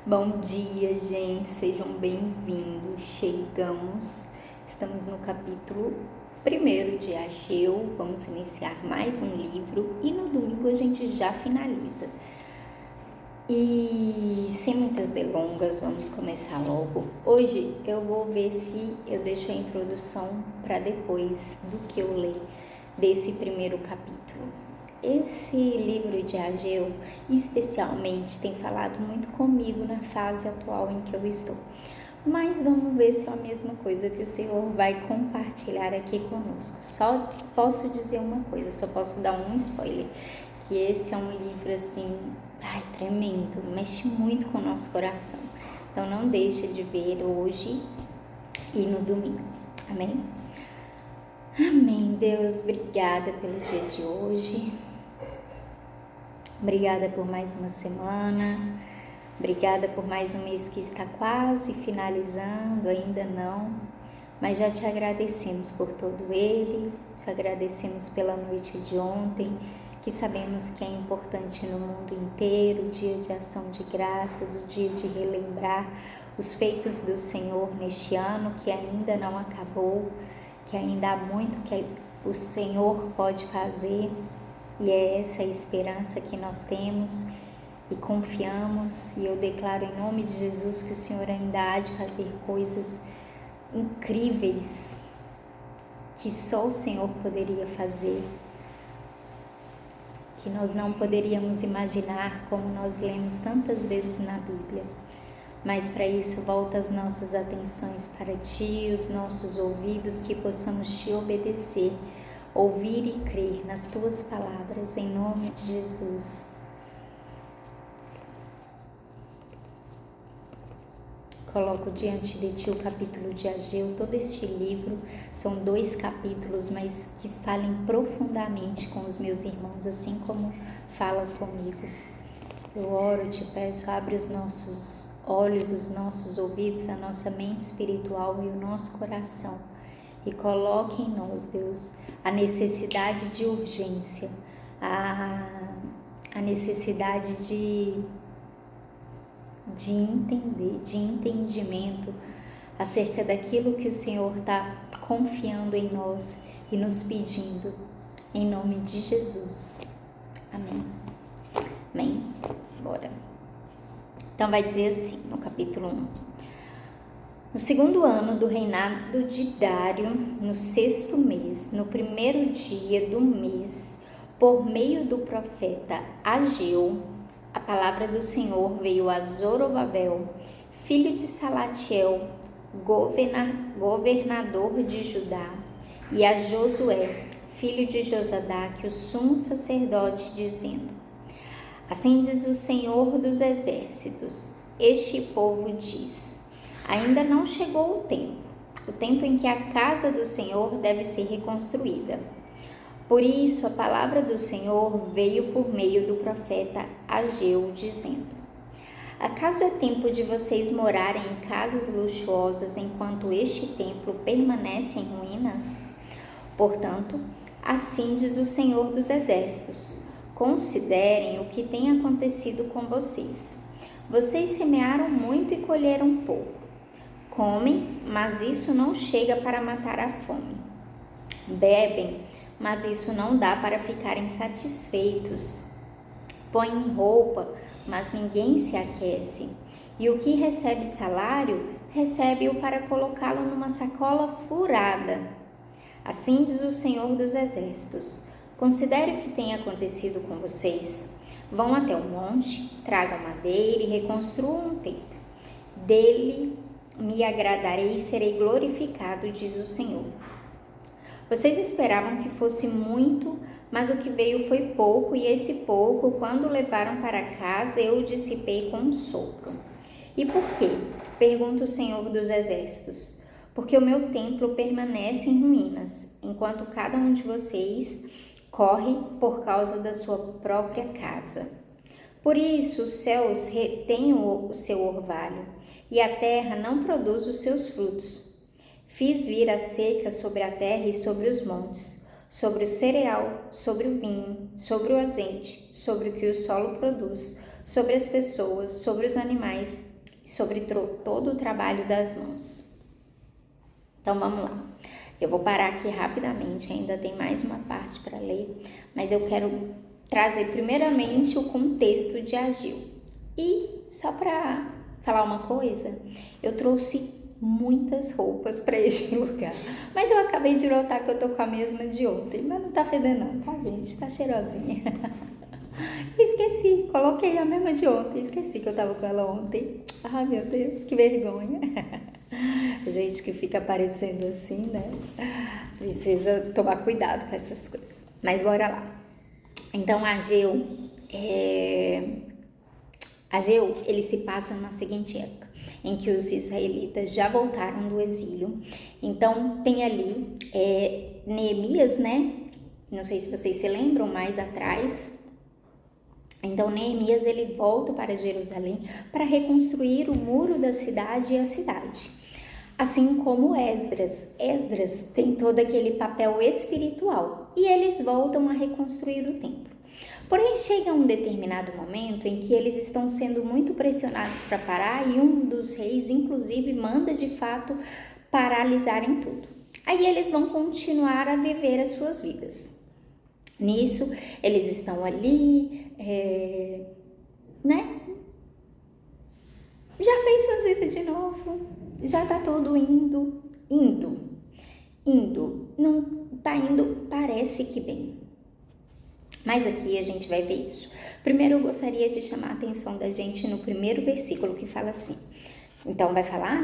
Bom dia, gente, sejam bem-vindos. Estamos no capítulo 1 de Ageu, vamos iniciar mais um livro e no domingo a gente já finaliza. E sem muitas delongas, vamos começar logo. Hoje eu vou ver se eu deixo a introdução para depois do que eu ler desse primeiro capítulo. Esse livro de Ageu, especialmente, tem falado muito comigo na fase atual em que eu estou. Mas vamos ver se é a mesma coisa que o Senhor vai compartilhar aqui conosco. Só posso dizer uma coisa, só posso dar um spoiler, que esse é um livro assim, tremendo, mexe muito com o nosso coração. Então não deixa de ver hoje e no domingo. Amém? Amém. Deus, obrigada pelo dia de hoje. Obrigada por mais uma semana. Obrigada por mais um mês que está quase finalizando, ainda não. Mas já te agradecemos por todo ele. Te agradecemos pela noite de ontem, que sabemos que é importante no mundo inteiro, o dia de ação de graças, o dia de relembrar os feitos do Senhor neste ano, que ainda não acabou, que ainda há muito que o Senhor pode fazer, e é essa a esperança que nós temos e confiamos, e eu declaro em nome de Jesus que o Senhor ainda há de fazer coisas incríveis que só o Senhor poderia fazer, que nós não poderíamos imaginar, como nós lemos tantas vezes na Bíblia. Mas para isso volta as nossas atenções para Ti, os nossos ouvidos, que possamos Te obedecer, ouvir e crer nas Tuas palavras, em nome de Jesus. Coloco diante de Ti o capítulo de Ageu. Todo este livro são 2 capítulos, mas que falem profundamente com os meus irmãos, assim como fala comigo. Eu oro, Te peço, abre os nossos olhos, os nossos ouvidos, a nossa mente espiritual e o nosso coração, e coloque em nós, Deus, a necessidade de urgência, a necessidade de entender, de entendimento acerca daquilo que o Senhor está confiando em nós e nos pedindo, em nome de Jesus. Amém. Amém. Bora. Então vai dizer assim, no capítulo 1. No 2º ano do reinado de Dário, no 6º mês, no 1º dia do mês, por meio do profeta Ageu, a palavra do Senhor veio a Zorobabel, filho de Salatiel, governador de Judá, e a Josué, filho de Josadaque, o sumo sacerdote, dizendo: Assim diz o Senhor dos exércitos, este povo diz: ainda não chegou o tempo em que a casa do Senhor deve ser reconstruída. Por isso a palavra do Senhor veio por meio do profeta Ageu, dizendo: acaso é tempo de vocês morarem em casas luxuosas enquanto este templo permanece em ruínas? Portanto, assim diz o Senhor dos exércitos: considerem o que tem acontecido com vocês. Vocês semearam muito e colheram pouco. Comem, mas isso não chega para matar a fome. Bebem, mas isso não dá para ficarem satisfeitos. Põem roupa, mas ninguém se aquece. E o que recebe salário, recebe-o para colocá-lo numa sacola furada. Assim diz o Senhor dos exércitos: considere o que tem acontecido com vocês. Vão até o monte, tragam madeira e reconstruam um templo. Dele me agradarei e serei glorificado, diz o Senhor. Vocês esperavam que fosse muito, mas o que veio foi pouco, e esse pouco, quando levaram para casa, eu o dissipei com um sopro. E por quê? Pergunta o Senhor dos exércitos. Porque o meu templo permanece em ruínas, enquanto cada um de vocês corre por causa da sua própria casa. Por isso os céus retêm o seu orvalho, e a terra não produz os seus frutos. Fiz vir a seca sobre a terra e sobre os montes, sobre o cereal, sobre o vinho, sobre o azeite, sobre o que o solo produz, sobre as pessoas, sobre os animais e sobre todo o trabalho das mãos. Então vamos lá. Eu vou parar aqui rapidamente, ainda tem mais uma parte para ler, mas eu quero trazer primeiramente o contexto de Ageu. E só para falar uma coisa, eu trouxe muitas roupas para este lugar, mas eu acabei de notar que eu tô com a mesma de ontem, mas não tá fedendo não, tá gente? Tá cheirosinha. Esqueci, coloquei a mesma de ontem, esqueci que eu tava com ela ontem. Ai meu Deus, que vergonha. Gente que fica aparecendo assim, né? Precisa tomar cuidado com essas coisas. Mas bora lá. Então, Ageu, ele se passa na seguinte época, em que os israelitas já voltaram do exílio. Então, tem ali Neemias, né? Não sei se vocês se lembram, mais atrás. Então, Neemias, ele volta para Jerusalém para reconstruir o muro da cidade e a cidade. Assim como Esdras. Esdras tem todo aquele papel espiritual e eles voltam a reconstruir o templo. Porém, chega um determinado momento em que eles estão sendo muito pressionados para parar e um dos reis, inclusive, manda de fato paralisarem tudo. Aí eles vão continuar a viver as suas vidas. Nisso, eles estão ali, né? Já fez suas vidas de novo, já tá tudo indo, não tá indo, parece que bem. Mas aqui a gente vai ver isso. Primeiro eu gostaria de chamar a atenção da gente no primeiro versículo que fala assim. Então vai falar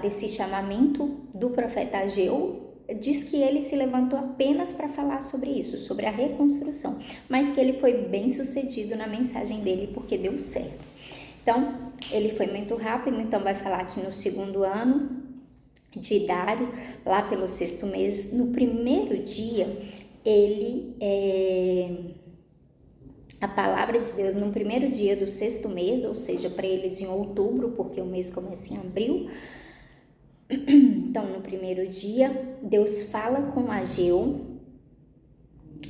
desse chamamento do profeta Ageu. Diz que ele se levantou apenas para falar sobre isso, sobre a reconstrução, mas que ele foi bem sucedido na mensagem dele porque deu certo. Então, ele foi muito rápido, então vai falar que no 2º ano de Dário, lá pelo 6º mês, no primeiro dia, a palavra de Deus no primeiro dia do 6º mês, ou seja, para eles em outubro, porque o mês começa em abril. Então, no primeiro dia, Deus fala com Ageu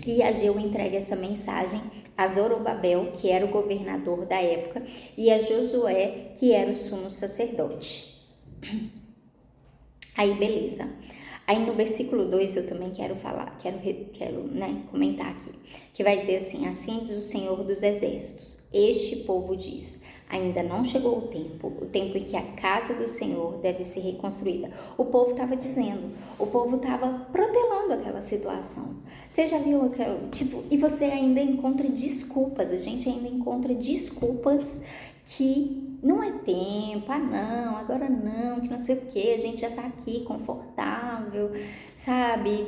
e Ageu entrega essa mensagem a Zorobabel, que era o governador da época, e a Josué, que era o sumo sacerdote. Aí, beleza. Aí no versículo 2 eu também quero comentar aqui, que vai dizer assim: assim diz o Senhor dos Exércitos, este povo diz, ainda não chegou o tempo em que a casa do Senhor deve ser reconstruída. O povo estava dizendo, o povo estava protelando aquela situação. Você já viu e você ainda encontra desculpas, a gente ainda encontra desculpas que não é tempo, não, agora não, que não sei o que, a gente já tá aqui confortável, sabe?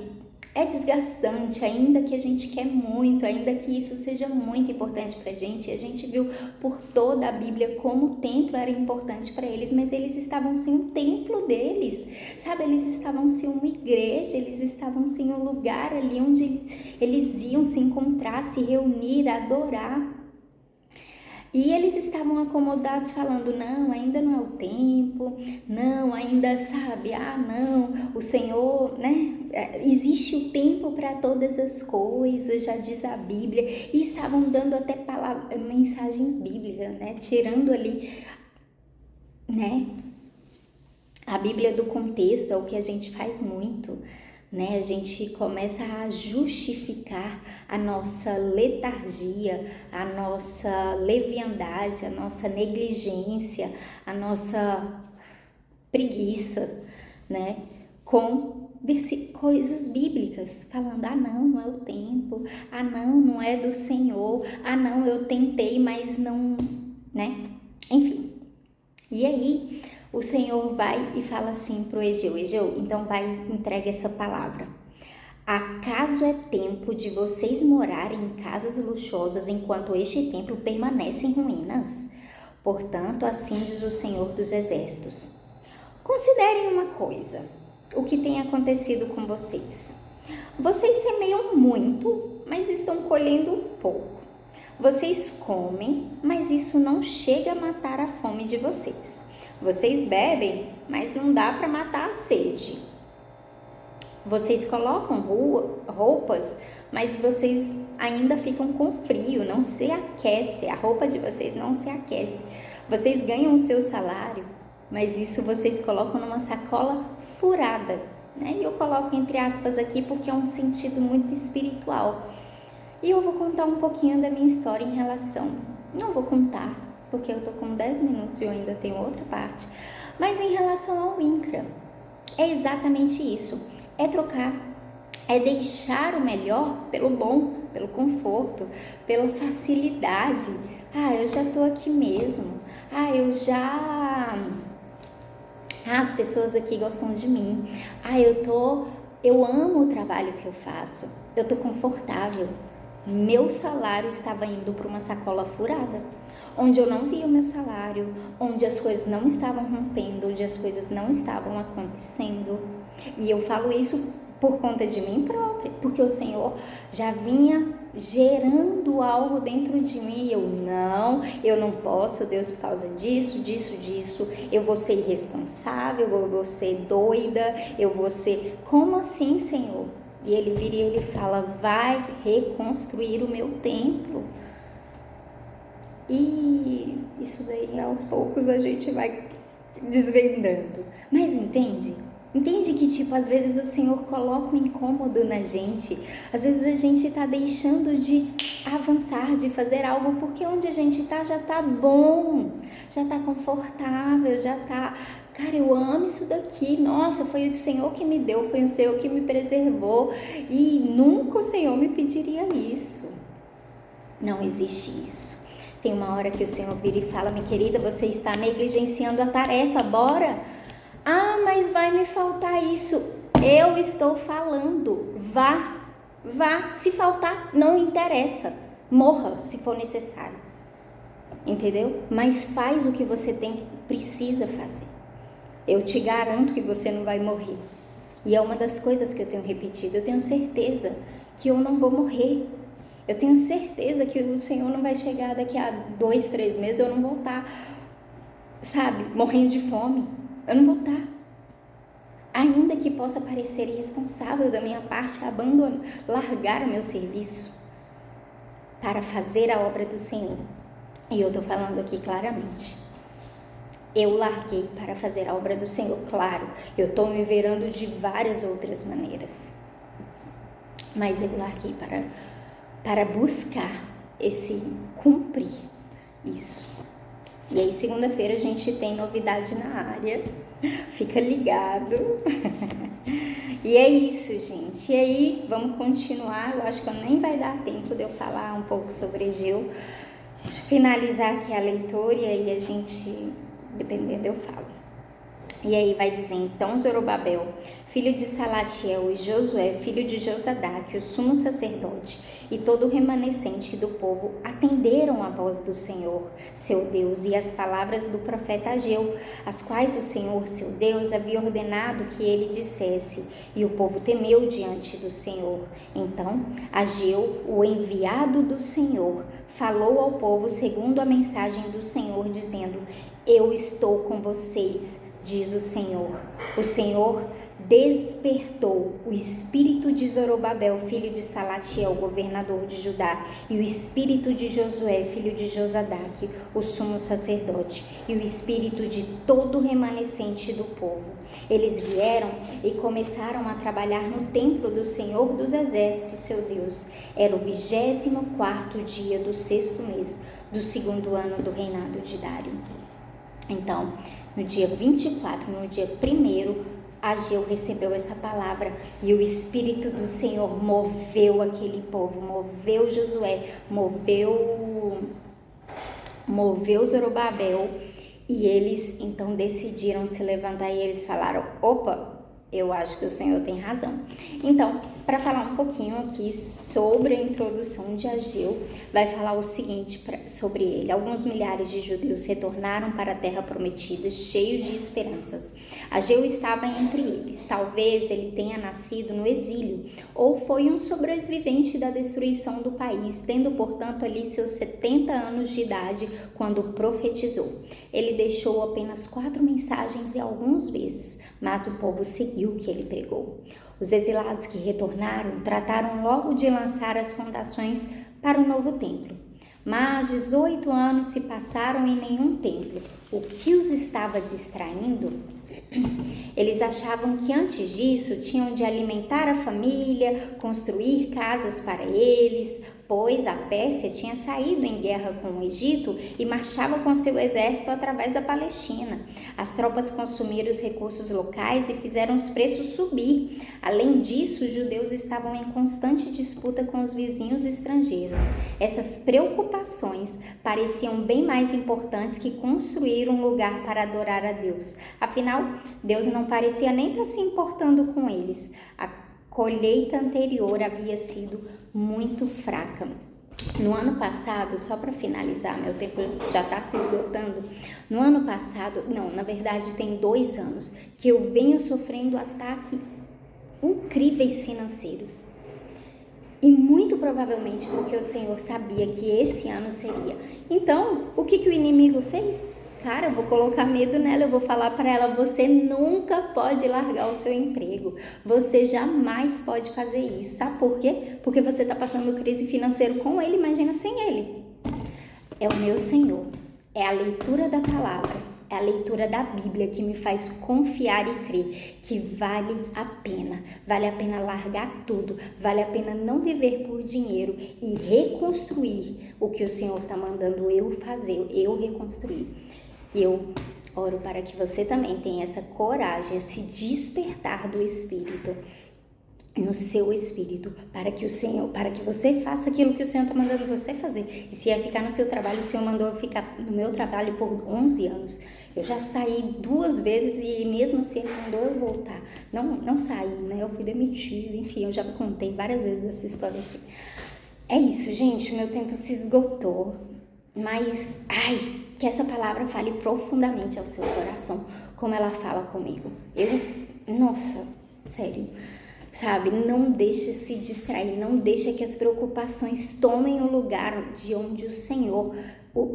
É desgastante, ainda que a gente quer muito, ainda que isso seja muito importante pra gente. A gente viu por toda a Bíblia como o templo era importante para eles, mas eles estavam sem o templo deles, sabe? Eles estavam sem uma igreja, eles estavam sem um lugar ali onde eles iam se encontrar, se reunir, adorar. E eles estavam acomodados falando, não, ainda não é o tempo, não, ainda sabe, não, o Senhor, né, existe o tempo para todas as coisas, já diz a Bíblia, e estavam dando até mensagens bíblicas, né, tirando ali, né, a Bíblia do contexto, é o que a gente faz muito, né? A gente começa a justificar a nossa letargia, a nossa leviandade, a nossa negligência, a nossa preguiça, né? Com coisas bíblicas, falando, não é o tempo, não é do Senhor, não, eu tentei, mas não, né? Enfim, e aí o Senhor vai e fala assim para o Ageu, então vai e entrega essa palavra. Acaso é tempo de vocês morarem em casas luxuosas enquanto este templo permanece em ruínas? Portanto, assim diz o Senhor dos Exércitos. Considerem uma coisa, o que tem acontecido com vocês. Vocês semeiam muito, mas estão colhendo pouco. Vocês comem, mas isso não chega a matar a fome de vocês. Vocês bebem, mas não dá para matar a sede. Vocês colocam roupas, mas vocês ainda ficam com frio, não se aquece, a roupa de vocês não se aquece. Vocês ganham o seu salário, mas isso vocês colocam numa sacola furada, né? E eu coloco entre aspas aqui porque é um sentido muito espiritual. E eu vou contar um pouquinho da minha história em relação, não vou contar, porque eu tô com 10 minutos e eu ainda tenho outra parte, mas em relação ao INCRA, é exatamente isso, é trocar, é deixar o melhor pelo bom, pelo conforto, pela facilidade. Eu já tô aqui mesmo, as pessoas aqui gostam de mim, eu amo o trabalho que eu faço, eu tô confortável. Meu salário estava indo para uma sacola furada, onde eu não via o meu salário, onde as coisas não estavam rompendo, onde as coisas não estavam acontecendo. E eu falo isso por conta de mim própria, porque o Senhor já vinha gerando algo dentro de mim. Eu não posso, Deus, por causa disso, eu vou ser irresponsável, eu vou ser doida, como assim, Senhor? E ele vira e ele fala, vai reconstruir o meu templo. E isso daí aos poucos a gente vai desvendando. Mas entende? Entende que às vezes o Senhor coloca um incômodo na gente. Às vezes a gente tá deixando de avançar, de fazer algo, porque onde a gente tá já tá bom, já tá confortável, já tá... Cara, eu amo isso daqui, nossa, foi o Senhor que me deu, foi o Senhor que me preservou e nunca o Senhor me pediria isso. Não existe isso. Tem uma hora que o Senhor vira e fala, minha querida, você está negligenciando a tarefa, bora. Mas vai me faltar isso. Eu estou falando, vá, se faltar, não interessa, morra se for necessário, entendeu? Mas faz o que você precisa fazer. Eu te garanto que você não vai morrer. E é uma das coisas que eu tenho repetido. Eu tenho certeza que eu não vou morrer. Eu tenho certeza que o Senhor não vai chegar daqui a 2, 3 meses. Eu não vou estar, morrendo de fome. Eu não vou estar. Ainda que possa parecer irresponsável da minha parte largar o meu serviço para fazer a obra do Senhor. E eu estou falando aqui claramente. Eu larguei para fazer a obra do Senhor, claro, eu estou me virando de várias outras maneiras, mas eu larguei para buscar cumprir isso. E aí segunda-feira a gente tem novidade na área, fica ligado. E é isso, gente, e aí vamos continuar, eu acho que nem vai dar tempo de eu falar um pouco sobre Egeu. Deixa eu finalizar aqui a leitura e aí a gente... dependendo eu falo. E aí vai dizer, então Zorobabel, filho de Salatiel, e Josué, filho de Josadaque, o sumo sacerdote, e todo o remanescente do povo atenderam a voz do Senhor, seu Deus, e as palavras do profeta Ageu, as quais o Senhor, seu Deus, havia ordenado que ele dissesse, e o povo temeu diante do Senhor. Então Ageu, o enviado do Senhor, falou ao povo segundo a mensagem do Senhor, dizendo, eu estou com vocês, diz o Senhor. O Senhor despertou o espírito de Zorobabel, filho de Salatiel, governador de Judá, e o espírito de Josué, filho de Josadaque, o sumo sacerdote, e o espírito de todo o remanescente do povo. Eles vieram e começaram a trabalhar no templo do Senhor dos Exércitos, seu Deus. Era o 24º dia do 6º mês, do 2º ano do reinado de Dário. Então, no dia 24, no dia 1º, Ageu recebeu essa palavra e o Espírito do Senhor moveu aquele povo, moveu Josué, moveu Zorobabel, e eles então decidiram se levantar e eles falaram, opa, eu acho que o Senhor tem razão. Então, para falar um pouquinho aqui sobre a introdução de Ageu, vai falar o seguinte sobre ele. Alguns milhares de judeus retornaram para a terra prometida, cheios de esperanças. Ageu estava entre eles. Talvez ele tenha nascido no exílio, ou foi um sobrevivente da destruição do país, tendo, portanto, ali seus 70 anos de idade, quando profetizou. Ele deixou apenas 4 mensagens e alguns vezes, mas o povo seguiu o que ele pregou. Os exilados que retornaram trataram logo de lançar as fundações para o novo templo. Mas 18 anos se passaram em nenhum templo. O que os estava distraindo? Eles achavam que antes disso tinham de alimentar a família, construir casas para eles, pois a Pérsia tinha saído em guerra com o Egito e marchava com seu exército através da Palestina. As tropas consumiram os recursos locais e fizeram os preços subir. Além disso, os judeus estavam em constante disputa com os vizinhos estrangeiros. Essas preocupações pareciam bem mais importantes que construir um lugar para adorar a Deus. Afinal, Deus não parecia nem estar se importando com eles. A colheita anterior havia sido muito fraca. No ano passado, só para finalizar, meu tempo já está se esgotando. No ano passado, na verdade tem 2 anos, que eu venho sofrendo ataques incríveis financeiros. E muito provavelmente porque o Senhor sabia que esse ano seria. Então, o que o inimigo fez? Cara, eu vou colocar medo nela, eu vou falar para ela, você nunca pode largar o seu emprego, você jamais pode fazer isso, sabe por quê? Porque você está passando crise financeira com ele, imagina sem ele. É o meu Senhor, é a leitura da palavra, é a leitura da Bíblia que me faz confiar e crer que vale a pena largar tudo, vale a pena não viver por dinheiro e reconstruir o que o Senhor está mandando eu fazer, eu reconstruir. E eu oro para que você também tenha essa coragem, esse despertar do Espírito, no seu espírito, para que você faça aquilo que o Senhor está mandando você fazer. E se é ficar no seu trabalho, o Senhor mandou eu ficar no meu trabalho por 11 anos. Eu já saí 2 vezes e mesmo assim Ele mandou eu voltar. Não saí, né? Eu fui demitida, enfim, eu já contei várias vezes essa história aqui. É isso, gente, meu tempo se esgotou. Mas, que essa palavra fale profundamente ao seu coração, como ela fala comigo. Nossa, sério, sabe? Não deixe se distrair, não deixe que as preocupações tomem o lugar de onde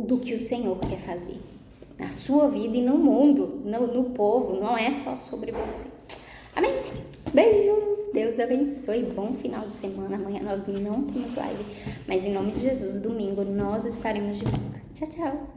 do que o Senhor quer fazer. Na sua vida e no mundo, no povo, não é só sobre você. Amém? Beijo! Deus abençoe, bom final de semana. Amanhã nós não temos live, mas em nome de Jesus, domingo nós estaremos de volta. Tchau, tchau!